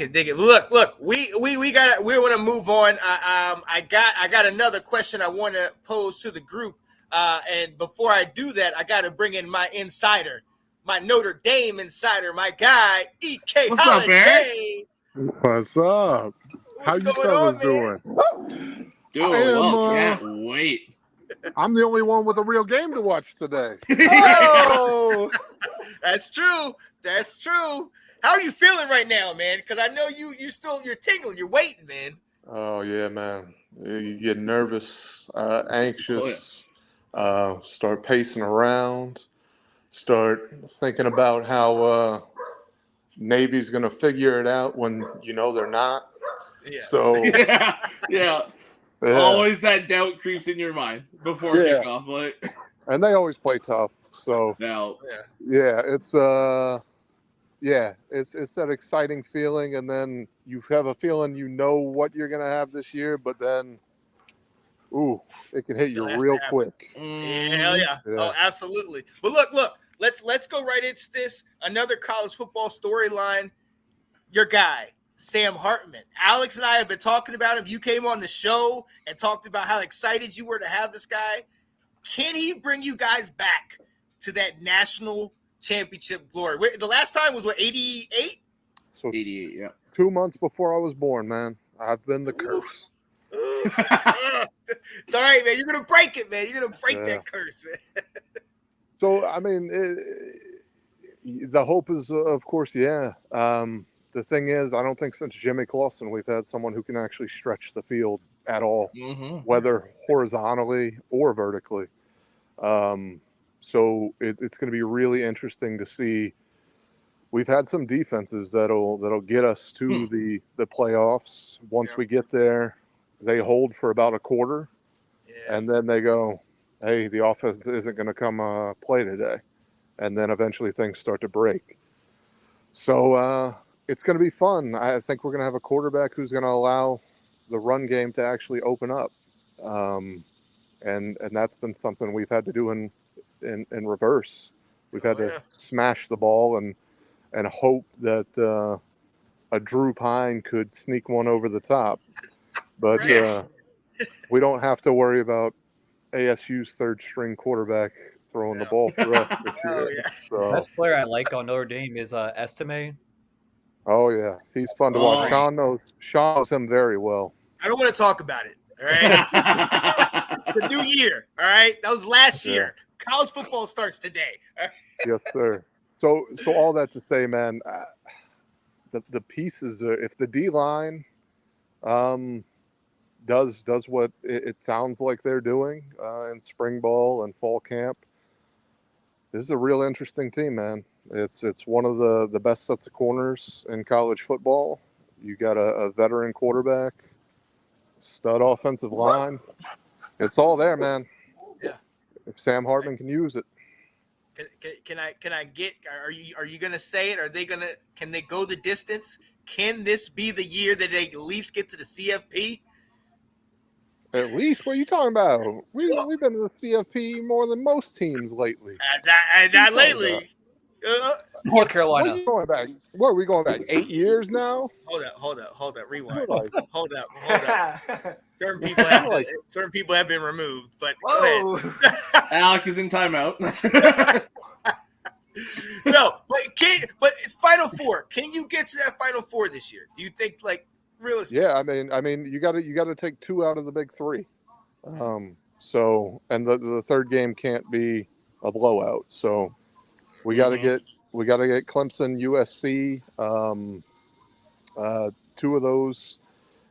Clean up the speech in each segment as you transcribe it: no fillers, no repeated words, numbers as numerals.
Dig it. Look. We want to move on. I got another question I want to pose to the group. And before I do that, I got to bring in my insider, my Notre Dame insider, my guy EK What's Holiday. What's up? What's How you going fellas on, doing? Can't wait. I'm the only one with a real game to watch today. Oh, that's true. That's true. How are you feeling right now, man? Because I know you're tingling. You're waiting, man. Oh yeah, man. You get nervous, anxious, start pacing around, start thinking about how Navy's gonna figure it out when you know they're not. Yeah. So yeah. Always that doubt creeps in your mind before kickoff. Like, and they always play tough. So it's that exciting feeling, and then you have a feeling you know what you're gonna have this year, but then it can hit you real quick. Hell yeah. Oh, absolutely. But look, let's go right into this. Another college football storyline. Your guy, Sam Hartman. Alex and I have been talking about him. You came on the show and talked about how excited you were to have this guy. Can he bring you guys back to that national championship glory? The last time was 88? So 88, yeah. 2 months before I was born, man. I've been the curse. It's all right, man. You're going to break it, man. You're going to break that curse, man. So, I mean, the hope is, of course, the thing is, I don't think since Jimmy Clausen we've had someone who can actually stretch the field at all, whether horizontally or vertically. So it's going to be really interesting to see. We've had some defenses that'll get us to the playoffs. Once we get there, they hold for about a quarter, and then they go, hey, the offense isn't going to come play today. And then eventually things start to break. So it's going to be fun. I think we're going to have a quarterback who's going to allow the run game to actually open up. And that's been something we've had to do in reverse. We've had to smash the ball and hope that a Drew Pine could sneak one over the top. But we don't have to worry about ASU's third string quarterback throwing the ball for us this year. The best player I like on Notre Dame is Estime. Oh yeah, he's fun to watch. Sean knows him very well. I don't want to talk about it. All right, the new year. All right, that was last year. College football starts today. Yes, sir. So all that to say, man, the pieces. If the D line does what it sounds like they're doing in spring ball and fall camp, this is a real interesting team, man. It's one of the best sets of corners in college football. You got a veteran quarterback, stud offensive line. It's all there, man. Yeah. If Sam Hartman can use it. Can I get? Are you gonna say it? Can they go the distance? Can this be the year that they at least get to the CFP? At least, what are you talking about? We've been to the CFP more than most teams lately. Not lately. North Carolina. What are you going back? What are we going back? 8 years now? Hold up. Rewind. Hold up. Certain people have been removed, but go ahead. Alec is in timeout. No, but it's Final Four. Can you get to that Final Four this year? Do you think, like, realistically? Yeah, I mean, you got to take 2 out of the big 3. So, and the third game can't be a blowout. So, we got to get Clemson, USC, 2 of those,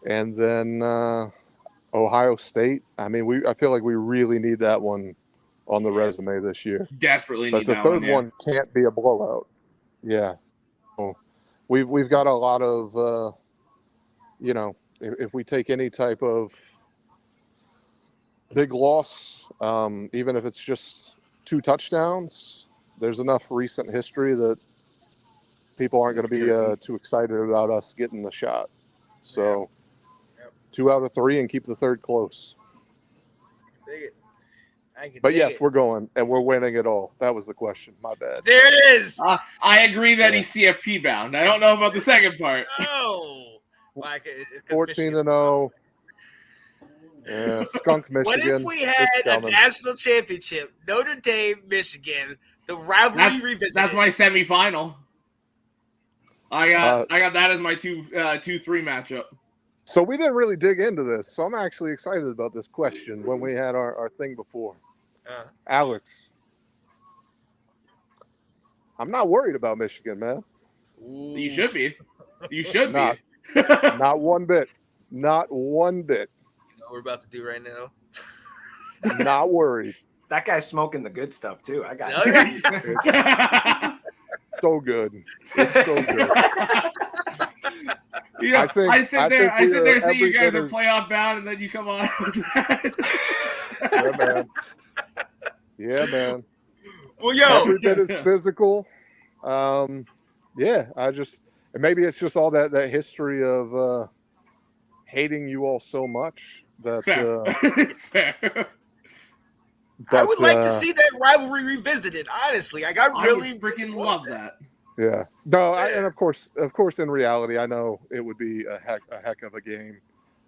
and then Ohio State. I mean, I feel like we really need that one on the resume this year. Desperately need that one. But the third one can't be a blowout. Yeah. So we've got a lot of, if we take any type of big loss, even if it's just 2 touchdowns, there's enough recent history that people aren't going to be too excited about us getting the shot. So 2 out of 3 and keep the third close. Dig it. But yes, we're going, and we're winning it all. That was the question. My bad. There it is. I agree that he's CFP bound. I don't know about the second part. Oh. 14-0. Yeah, skunk Michigan. What if we had a national championship, Notre Dame, Michigan, the rivalry revisited? That's my semifinal. I got that as my 2-3 matchup. So we didn't really dig into this. So I'm actually excited about this question when we had our thing before. Alex, I'm not worried about Michigan, man. You should be. You should be. Not one bit. Not one bit. You know what we're about to do right now? Not worried. That guy's smoking the good stuff too. I got it. So good. It's so good. You know, I sit there saying you guys are playoff bound, and then you come on with that. Yeah, man. Well, yo, every bit is physical. Maybe it's just all that history of hating you all so much that. Fair. I would like to see that rivalry revisited. Honestly, I really freaking love that. Yeah. No, and of course, in reality, I know it would be a heck of a game.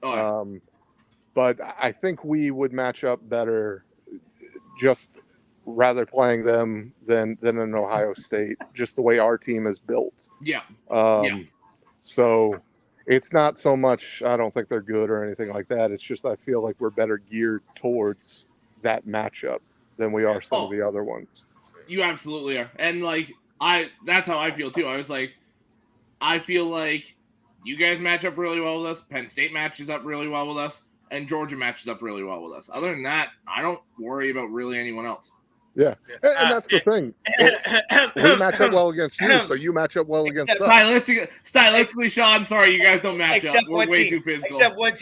But I think we would match up better, just rather playing them than in Ohio State. Just the way our team is built. Yeah. So it's not so much. I don't think they're good or anything like that. It's just I feel like we're better geared towards that matchup than we are some of the other ones. You absolutely are. And that's how I feel too. I feel like you guys match up really well with us. Penn State matches up really well with us, and Georgia matches up really well with us. Other than that, I don't worry about really anyone else. Yeah, and that's the thing. We match up well against you, so you match up well against us. Stylistically, Sean, sorry, you guys don't match up. We're way too physical. Except one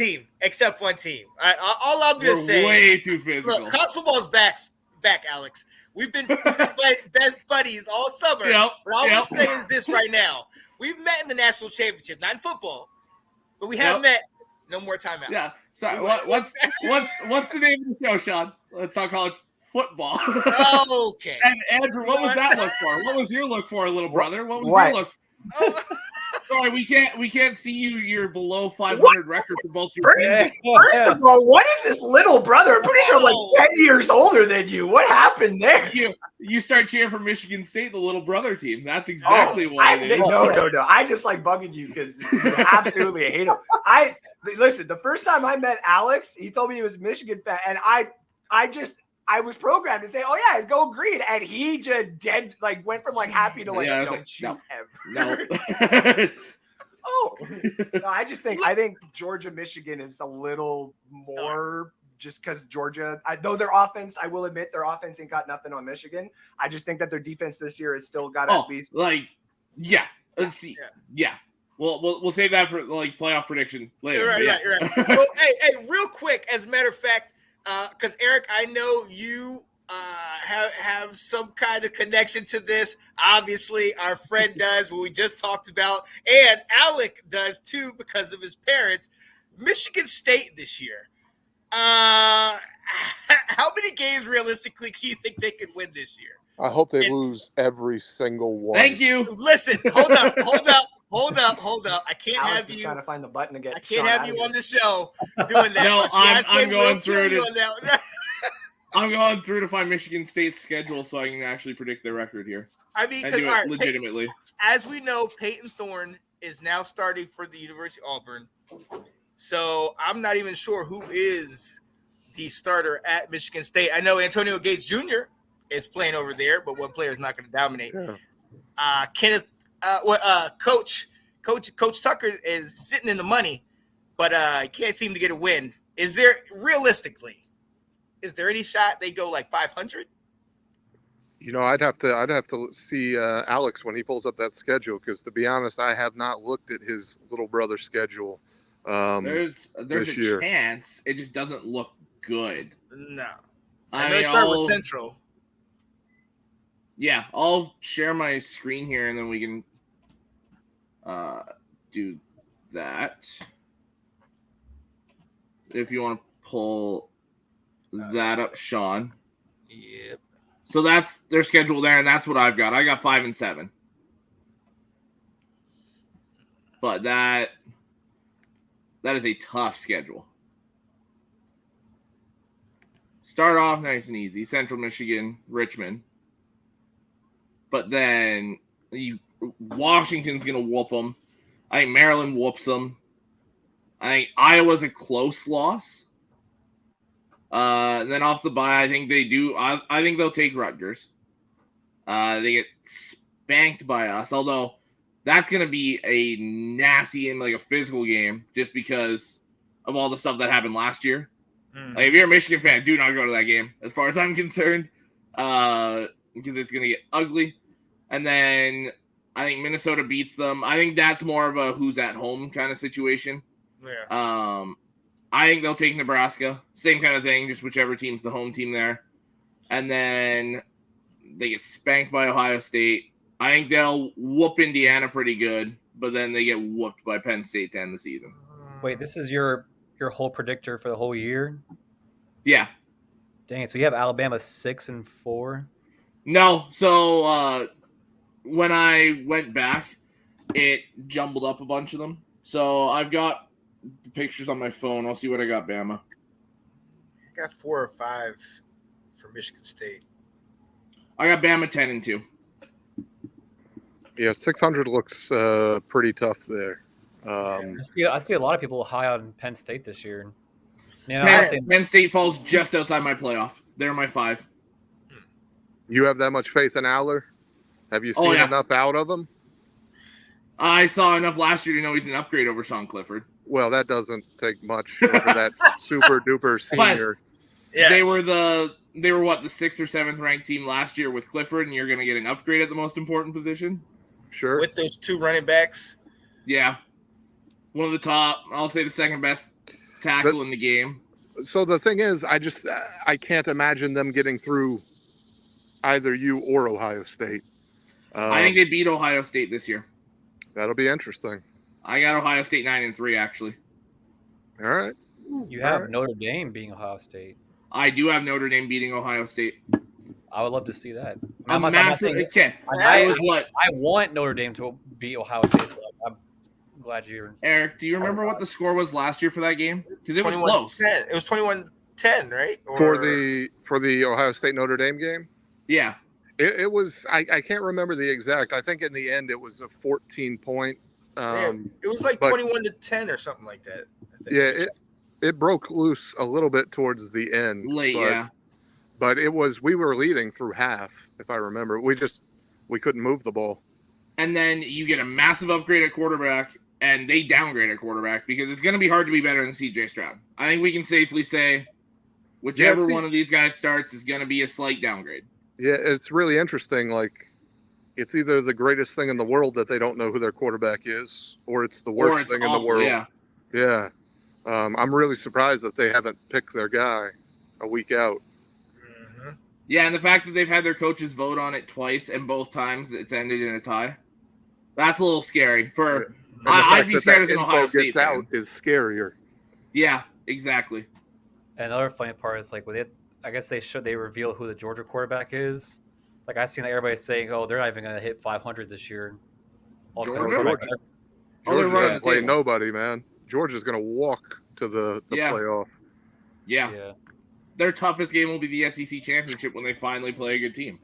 team. All I'm going to say. We're way too physical. Look, college football is back, Alex. We've been best buddies all summer. Yep, but all I'm saying is this right now. We've met in the national championship, not in football, but we haven't met. No more timeouts. Yeah. Sorry. What's the name of the show, Sean? Let's talk college football. Okay. And Andrew, what was that look for? What was your look for, little brother? What was your look for? Sorry, we can't see you. You're below 500 record for both your teams. First of all, what is this little brother? I'm pretty sure I'm like 10 years older than you. What happened there? You start cheering for Michigan State, the little brother team. That's exactly what it is. No. I just like bugging you because you absolutely hate him. Listen, the first time I met Alex, he told me he was a Michigan fan, and I was programmed to say, "Oh yeah, go green," and he just went from happy to don't you ever. No. No, I think Georgia Michigan is a little more just because Georgia, though their offense, I will admit their offense ain't got nothing on Michigan. I just think that their defense this year has still got at least Let's see. Yeah. We'll save that for playoff prediction later. You're right. Well, hey, real quick, as a matter of fact. Because Eric, I know you have some kind of connection to this. Obviously, our friend does, what we just talked about, and Alec does too because of his parents. Michigan State this year. How many games realistically do you think they could win this year? I hope they lose every single one. Thank you. Listen, hold up. I can't Alex have you trying to find the button to get. I can't have you on the show doing that. No, I'm going through to. I'm going through to find Michigan State's schedule so I can actually predict their record here. I mean, and do it legitimately. As we know, Peyton Thorne is now starting for the University of Auburn. So I'm not even sure who is the starter at Michigan State. I know Antonio Gates Jr. is playing over there, but one player is not going to dominate. Yeah. Coach Tucker is sitting in the money, but can't seem to get a win. Is there any shot they go 500? I'd have to see Alex when he pulls up that schedule because, to be honest, I have not looked at his little brother's schedule. There's a chance it just doesn't look good. No, I know they start with Central. Yeah, I'll share my screen here and then we can do that. If you want to pull that up, Sean. Yep. So that's their schedule there, and that's what I've got. I got 5 and 7. But that is a tough schedule. Start off nice and easy. Central Michigan, Richmond. But then Washington's going to whoop them. I think Maryland whoops them. I think Iowa's a close loss. Then off the bye, I think they do. I think they'll take Rutgers. They get spanked by us, although that's going to be a nasty and like a physical game just because of all the stuff that happened last year. Like, if you're a Michigan fan, do not go to that game as far as I'm concerned because it's going to get ugly. And then I think Minnesota beats them. I think that's more of a who's at home kind of situation. Yeah. I think they'll take Nebraska. Same kind of thing, just whichever team's the home team there. And then they get spanked by Ohio State. I think they'll whoop Indiana pretty good, but then they get whooped by Penn State to end the season. Wait, this is your whole predictor for the whole year? Yeah. Dang it! So you have Alabama 6-4? No. So when I went back, it jumbled up a bunch of them. So I've got pictures on my phone. I'll see what I got, Bama. I got 4 or 5 for Michigan State. I got Bama 10-2. Yeah, 600 looks pretty tough there. I see a lot of people high on Penn State this year. You know, Penn State falls just outside my playoff. They're my 5. You have that much faith in Aller? Have you seen enough out of him? I saw enough last year to know he's an upgrade over Sean Clifford. Well, that doesn't take much for that super duper senior. Yes. They were the 6th or 7th ranked team last year with Clifford, and you're going to get an upgrade at the most important position. Sure. With those 2 running backs. Yeah. One of the top, I'll say the second best tackle in the game. So the thing is, I can't imagine them getting through either you or Ohio State. I think they beat Ohio State this year. That'll be interesting. I got Ohio State 9-3, actually. All right. You have Notre Dame being Ohio State. I do have Notre Dame beating Ohio State. I would love to see that. I want Notre Dame to beat Ohio State. So I'm glad you're. Eric, do you remember what the score was last year for that game? Because it was close. It was 21-10, right? For the Ohio State Notre Dame game? Yeah. It was. I can't remember the exact. I think in the end it was a 14-point. It was like 21-10 or something like that. Yeah, it broke loose a little bit towards the end. But we were leading through half, if I remember. We couldn't move the ball. And then you get a massive upgrade at quarterback, and they downgrade at quarterback because it's going to be hard to be better than CJ Stroud. I think we can safely say whichever one of these guys starts is going to be a slight downgrade. Yeah, it's really interesting. Like, it's either the greatest thing in the world that they don't know who their quarterback is, or it's the worst thing in the world. Yeah. I'm really surprised that they haven't picked their guy a week out. Mm-hmm. Yeah, and the fact that they've had their coaches vote on it twice, and both times it's ended in a tie. That's a little scary. I'd be scared as an Ohio State fan. Out is scarier. Yeah, exactly. And another funny part is I guess they reveal who the Georgia quarterback is. Like, I've seen everybody saying, "Oh, they're not even going to hit 500 this year." Georgia doesn't play nobody, man. Georgia's going to walk to the playoff. Yeah. Their toughest game will be the SEC championship when they finally play a good team.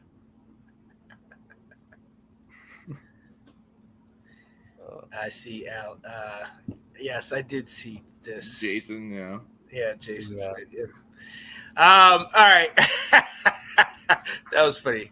I see Al. Yes, I did see this. Jason, yeah. Yeah, Jason's right here. All right. That was funny.